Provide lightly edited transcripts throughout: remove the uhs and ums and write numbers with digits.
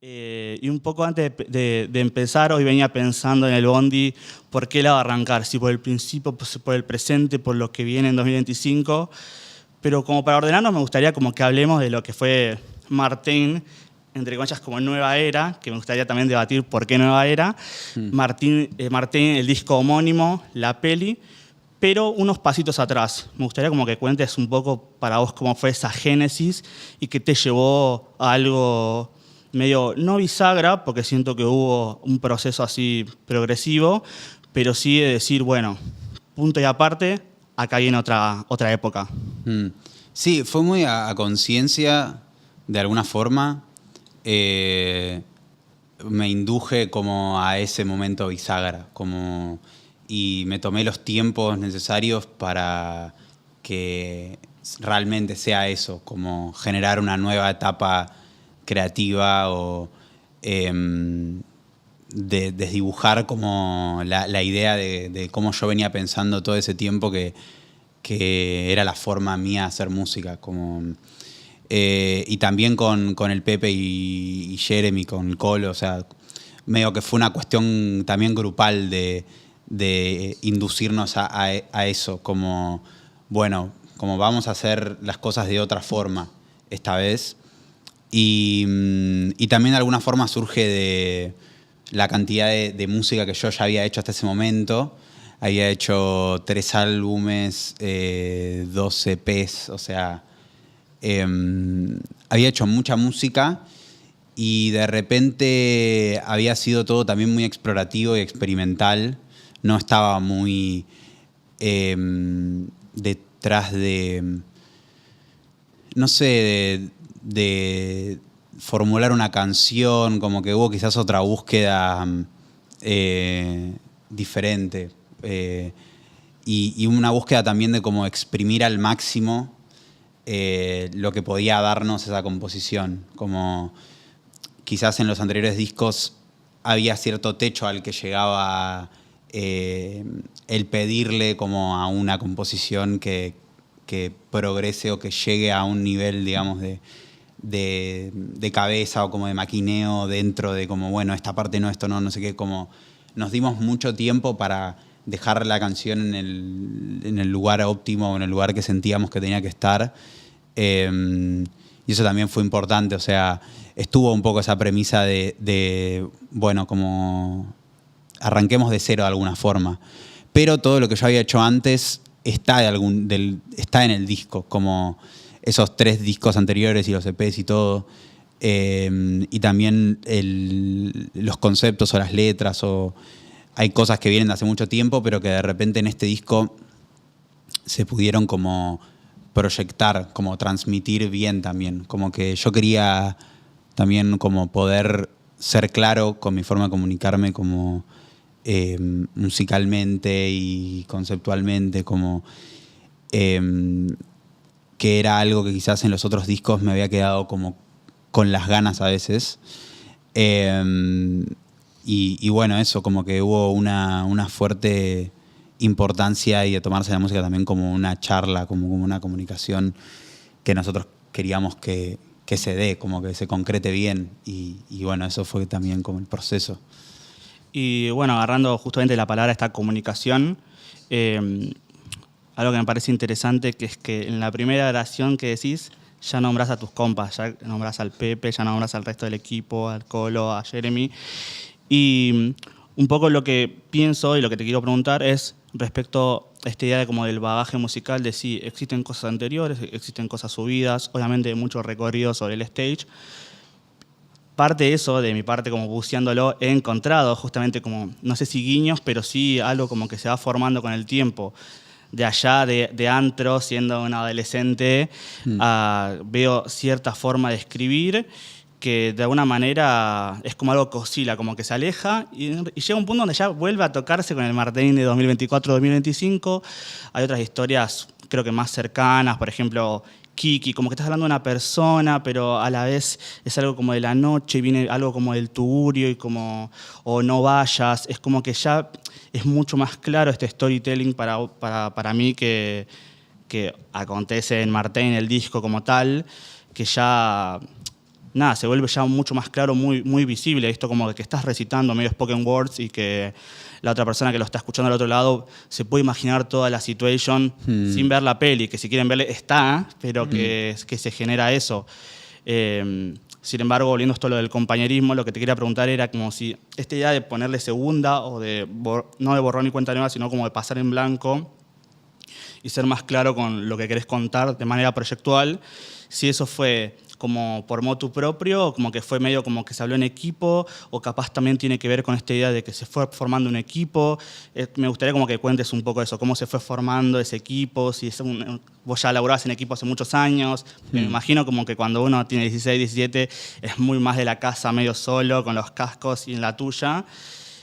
Y un poco antes de empezar, hoy venía pensando en el bondi, ¿por qué lado arrancar? Si por el principio, por el presente, por lo que viene en 2025. Pero como para ordenarnos, me gustaría como que hablemos de lo que fue Martín, entre comillas, como nueva era, que me gustaría también debatir por qué nueva era. Martín, el disco homónimo, la peli, pero unos pasitos atrás. Me gustaría como que cuentes un poco para vos cómo fue esa génesis y qué te llevó a algo medio, no bisagra, porque siento que hubo un proceso así progresivo, pero sí de decir, bueno, punto y aparte, acá viene otra época. Sí, fue muy a conciencia, de alguna forma. Me induje como a ese momento bisagra, y me tomé los tiempos necesarios para que realmente sea eso, como generar una nueva etapa creativa o desdibujar como la idea de cómo yo venía pensando todo ese tiempo que era la forma mía de hacer música. Y también con el Pepe y Jeremy, con el Colo, o sea, medio que fue una cuestión también grupal de inducirnos a eso, como, bueno, como vamos a hacer las cosas de otra forma esta vez. Y también de alguna forma surge de la cantidad de música que yo ya había hecho hasta ese momento. Había hecho 3 álbumes, 2 EPs, o sea, había hecho mucha música y de repente había sido todo también muy explorativo y experimental. No estaba muy detrás de, no sé, de formular una canción, como que hubo quizás otra búsqueda diferente. Y una búsqueda también de como exprimir al máximo lo que podía darnos esa composición. Como quizás en los anteriores discos había cierto techo al que llegaba el pedirle como a una composición que progrese o que llegue a un nivel, digamos, de cabeza o como de maquineo dentro de como, bueno, esta parte no, esto no, no sé qué, como nos dimos mucho tiempo para dejar la canción en el lugar óptimo, en el lugar que sentíamos que tenía que estar. Y eso también fue importante, o sea, estuvo un poco esa premisa de bueno, como arranquemos de cero de alguna forma. Pero todo lo que yo había hecho antes está en el disco, como esos 3 discos anteriores y los EPs y todo. Y también los conceptos o las letras, o hay cosas que vienen de hace mucho tiempo, pero que de repente en este disco se pudieron como proyectar, como transmitir bien también. Como que yo quería también como poder ser claro con mi forma de comunicarme, como musicalmente y conceptualmente, como que era algo que quizás en los otros discos me había quedado como con las ganas a veces. Y bueno, eso, como que hubo una fuerte importancia y de tomarse la música también como una charla, como una comunicación que nosotros queríamos que se dé, como que se concrete bien. Y bueno, eso fue también como el proceso. Y bueno, agarrando justamente la palabra esta comunicación, algo que me parece interesante, que es que en la primera oración que decís, ya nombrás a tus compas, ya nombrás al Pepe, ya nombrás al resto del equipo, al Colo, a Jeremy. Y un poco lo que pienso y lo que te quiero preguntar es respecto a esta idea de como del bagaje musical, de si existen cosas anteriores, existen cosas subidas, obviamente mucho recorrido sobre el stage. Parte de eso, de mi parte como buceándolo, he encontrado justamente como, no sé si guiños, pero sí algo como que se va formando con el tiempo. De allá, de antro, siendo una adolescente, veo cierta forma de escribir que de alguna manera es como algo que oscila, como que se aleja y llega un punto donde ya vuelve a tocarse con el Martín de 2024-2025. Hay otras historias, creo que más cercanas, por ejemplo, Kiki, como que estás hablando de una persona, pero a la vez es algo como de la noche, y viene algo como del tugurio y como, o no vayas, es como que ya es mucho más claro este storytelling para mí que acontece en Martín, el disco como tal, que ya nada, se vuelve ya mucho más claro, muy, muy visible. Esto como que estás recitando medio spoken words y que la otra persona que lo está escuchando al otro lado se puede imaginar toda la situación sin ver la peli, que si quieren verle está, pero que se genera eso. Sin embargo, volviendo a esto lo del compañerismo, lo que te quería preguntar era como si esta idea de ponerle segunda o no de borrón y cuenta nueva, sino como de pasar en blanco y ser más claro con lo que querés contar de manera proyectual, si eso fue como por motu propio, o como que fue medio como que se habló en equipo, o capaz también tiene que ver con esta idea de que se fue formando un equipo. Me gustaría como que cuentes un poco eso, cómo se fue formando ese equipo, si vos ya laburabas en equipo hace muchos años. Me imagino como que cuando uno tiene 16, 17, es muy más de la casa medio solo, con los cascos y en la tuya.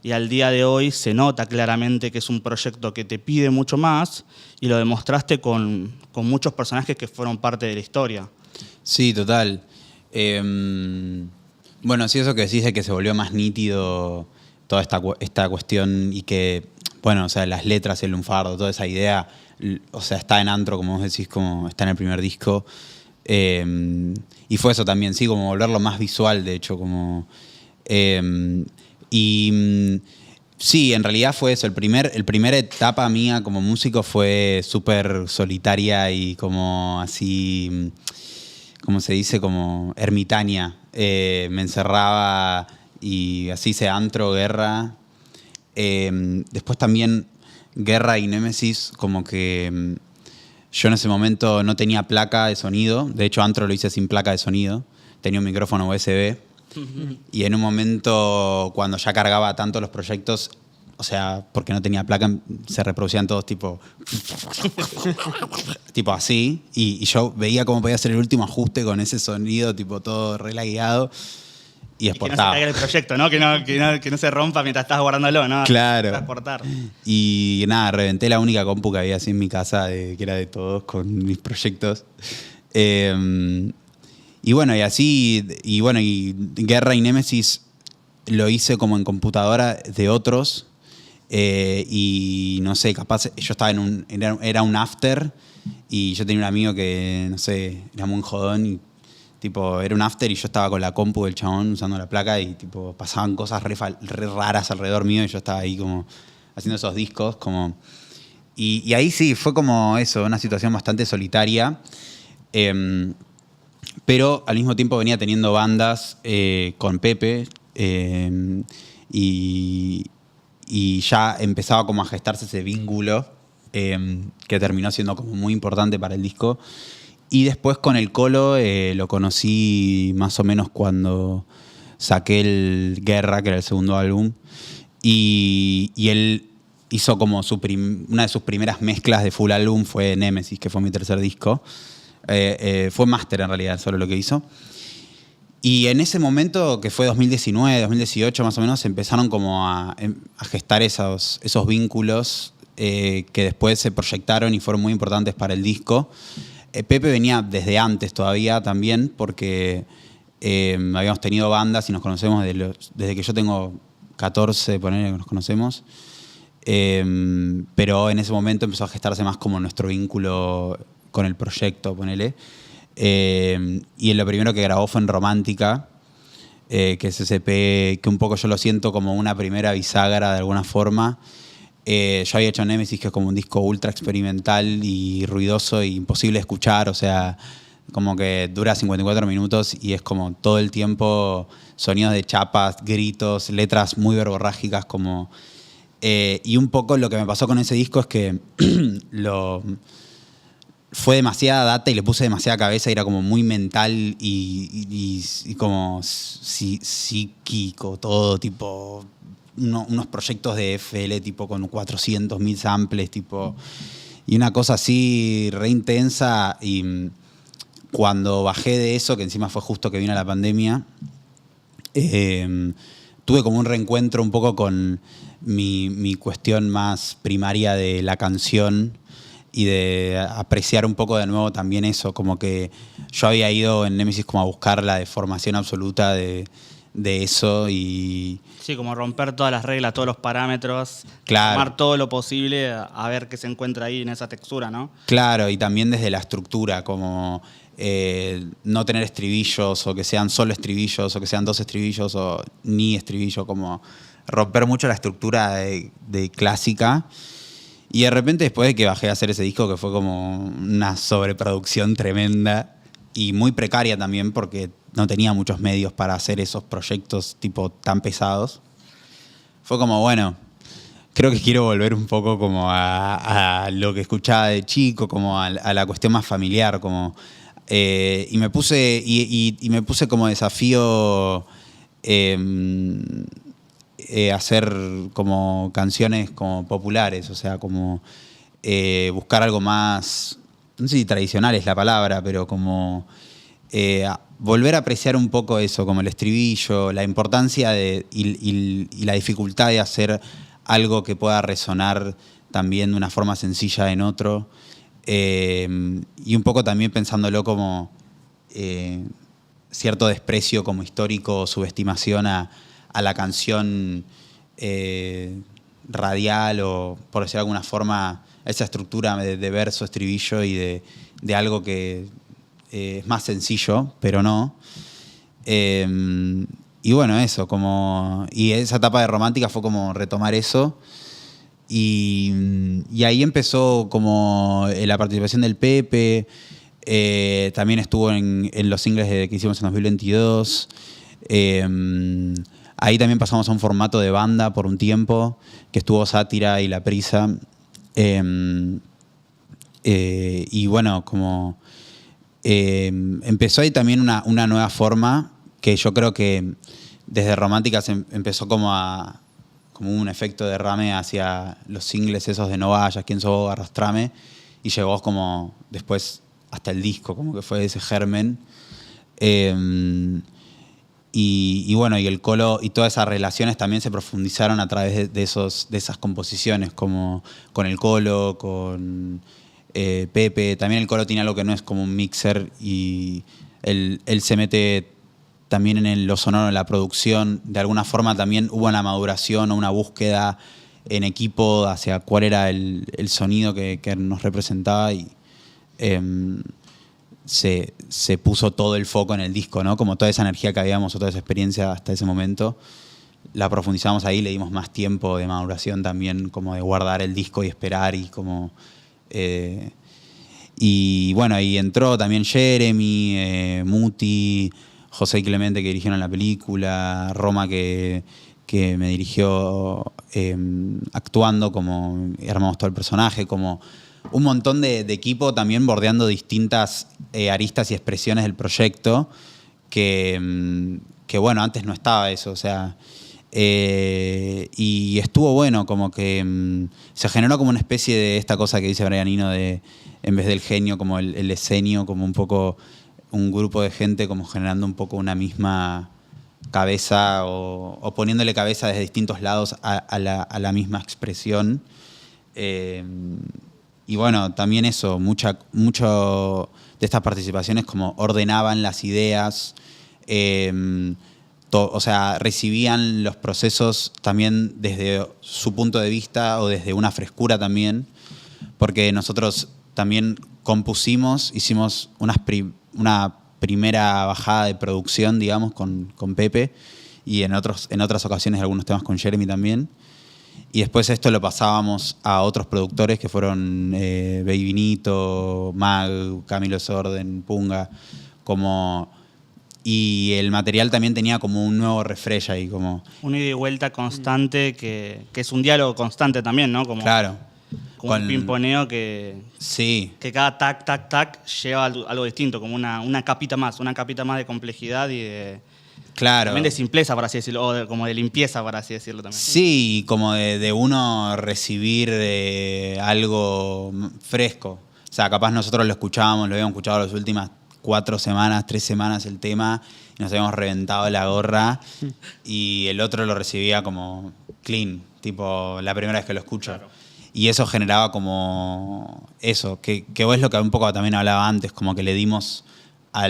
Y al día de hoy se nota claramente que es un proyecto que te pide mucho más y lo demostraste con muchos personajes que fueron parte de la historia. Sí, total. Bueno, sí, eso que decís de que se volvió más nítido toda esta cuestión y que, bueno, o sea, las letras, el lunfardo, toda esa idea, o sea, está en Antro, como vos decís, como está en el primer disco. Y fue eso también, sí, como volverlo más visual, de hecho, como... sí, en realidad fue eso. El primer etapa mía como músico fue súper solitaria y como así... como se dice, como ermitaña. Me encerraba y así hice Antro, Guerra. Después también Guerra y Némesis, como que yo en ese momento no tenía placa de sonido. De hecho, Antro lo hice sin placa de sonido. Tenía un micrófono USB. Y en un momento, cuando ya cargaba tanto los proyectos, o sea, porque no tenía placa, se reproducían todos tipo así. Y yo veía cómo podía hacer el último ajuste con ese sonido, tipo todo relagueado. Y exportaba. Y que no se caiga el proyecto, ¿no? Que no se rompa mientras estás guardándolo, ¿no? Claro. Exportar. Y nada, reventé la única compu que había así en mi casa, que era de todos, con mis proyectos. Y bueno, y así, y Guerra y Némesis lo hice como en computadora de otros. Y no sé, capaz yo estaba era un after y yo tenía un amigo que, no sé, era muy jodón y tipo, era un after y yo estaba con la compu del chabón usando la placa y tipo, pasaban cosas re raras alrededor mío y yo estaba ahí como haciendo esos discos como... Y ahí sí, fue como eso, una situación bastante solitaria. Pero al mismo tiempo venía teniendo bandas con Pepe y ya empezaba como a gestarse ese vínculo que terminó siendo como muy importante para el disco. Y después con el Colo lo conocí más o menos cuando saqué el Guerra, que era el segundo álbum. Y él hizo como una de sus primeras mezclas de full álbum fue Némesis, que fue mi tercer disco. Fue máster en realidad, solo lo que hizo. Y en ese momento, que fue 2019, 2018 más o menos, empezaron como a gestar esos vínculos que después se proyectaron y fueron muy importantes para el disco. Pepe venía desde antes todavía también, porque habíamos tenido bandas y nos conocemos desde que yo tengo 14, ponele que nos conocemos. Pero en ese momento empezó a gestarse más como nuestro vínculo con el proyecto, ponele. Y lo primero que grabó fue en Romántica, que es ese EP que un poco yo lo siento como una primera bisagra de alguna forma. Yo había hecho Némesis, que es como un disco ultra experimental y ruidoso e imposible de escuchar, o sea, como que dura 54 minutos y es como todo el tiempo sonidos de chapas, gritos, letras muy verborrágicas como... y un poco lo que me pasó con ese disco es que fue demasiada data y le puse demasiada cabeza y era como muy mental y como psíquico, todo tipo... unos proyectos de FL tipo con 400.000 samples tipo, y una cosa así re intensa. Y cuando bajé de eso, que encima fue justo que vino la pandemia, tuve como un reencuentro un poco con mi cuestión más primaria de la canción y de apreciar un poco de nuevo también eso, como que yo había ido en Némesis como a buscar la deformación absoluta de de eso y... Sí, como romper todas las reglas, todos los parámetros, Claro. tomar todo lo posible a ver qué se encuentra ahí en esa textura, ¿no? Claro, y también desde la estructura, como no tener estribillos, o que sean solo estribillos, o que sean 2 estribillos, o ni estribillo, como romper mucho la estructura de clásica. Y de repente, después de que bajé a hacer ese disco, que fue como una sobreproducción tremenda y muy precaria también, porque no tenía muchos medios para hacer esos proyectos tipo tan pesados, fue como, bueno, creo que quiero volver un poco como a lo que escuchaba de chico, como a la cuestión más familiar, como y me puse y me puse como desafío hacer como canciones como populares, o sea, como buscar algo más, no sé si tradicional es la palabra, pero como volver a apreciar un poco eso, como el estribillo, la importancia y la dificultad de hacer algo que pueda resonar también de una forma sencilla en otro. Y un poco también pensándolo como cierto desprecio como histórico o subestimación a la canción radial o, por decirlo de alguna forma, esa estructura de verso, estribillo y de algo que es más sencillo, pero no. Y bueno, eso, como... Y esa etapa de Romántica fue como retomar eso. Y ahí empezó como la participación del Pepe. También estuvo en los singles que hicimos en 2022. Ahí también pasamos a un formato de banda por un tiempo, que estuvo Sátira y La Prisa. Y bueno, como... empezó ahí también una nueva forma que yo creo que desde Romántica se empezó como un efecto derrame hacia los singles esos de No Vayas, Quién Sos Vos, Arrastrame, y llegó como después hasta el disco, como que fue ese germen. Y bueno, y el Colo y todas esas relaciones también se profundizaron a través de esas composiciones, como con el Colo, con Pepe. También el Colo tiene algo que no es como un mixer y él se mete también en lo sonoro, en la producción. De alguna forma también hubo una maduración o una búsqueda en equipo hacia cuál era el sonido que nos representaba y se puso todo el foco en el disco, ¿no? Como toda esa energía que habíamos o toda esa experiencia hasta ese momento, la profundizamos ahí, le dimos más tiempo de maduración también, como de guardar el disco y esperar y como... y bueno, ahí entró también Jeremy, Muti, José y Clemente que dirigieron la película, Roma que me dirigió actuando, como armamos todo el personaje, como un montón de equipo también bordeando distintas aristas y expresiones del proyecto que bueno, antes no estaba eso, o sea, y estuvo bueno, como que se generó como una especie de esta cosa que dice Brian Eno de, en vez del genio, como el esenio, como un poco un grupo de gente como generando un poco una misma cabeza o poniéndole cabeza desde distintos lados a la misma expresión. Y bueno, también eso, mucho de estas participaciones como ordenaban las ideas, o sea, recibían los procesos también desde su punto de vista o desde una frescura también, porque nosotros también compusimos, hicimos una primera bajada de producción, digamos, con Pepe y en otras ocasiones algunos temas con Jeremy también. Y después esto lo pasábamos a otros productores que fueron Baby Nito, Mag, Camilo Sorden, Punga, como... Y el material también tenía como un nuevo refresh ahí, como... Un ida y vuelta constante que es un diálogo constante también, ¿no? Como, claro. Como un pimponeo que... Sí. Que cada tac, tac, tac lleva algo distinto, como una capita más de complejidad y de... Claro. También de simpleza, por así decirlo, o como de limpieza, por así decirlo también. Sí, como de uno recibir algo fresco. O sea, capaz nosotros lo escuchábamos, lo habíamos escuchado las últimas 4 semanas, 3 semanas el tema, y nos habíamos reventado la gorra, y el otro lo recibía como clean, tipo la primera vez que lo escucho. Claro. Y eso generaba como eso, que es lo que un poco también hablaba antes, como que le dimos a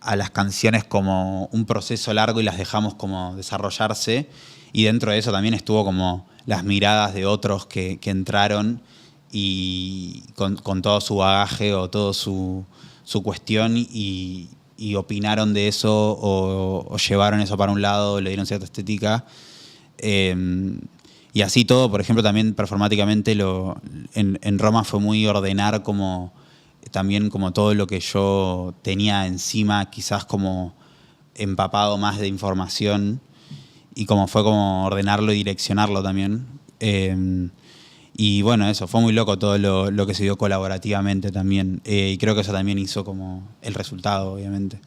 a las canciones como un proceso largo y las dejamos como desarrollarse. Y dentro de eso también estuvo como las miradas de otros que entraron y con todo su bagaje o todo su cuestión y opinaron de eso o llevaron eso para un lado, le dieron cierta estética. Y así todo, por ejemplo, también performáticamente en Roma fue muy ordenar como también como todo lo que yo tenía encima, quizás como empapado más de información, y como fue como ordenarlo y direccionarlo también. Y bueno, eso, fue muy loco todo lo que se dio colaborativamente también. Y creo que eso también hizo como el resultado, obviamente.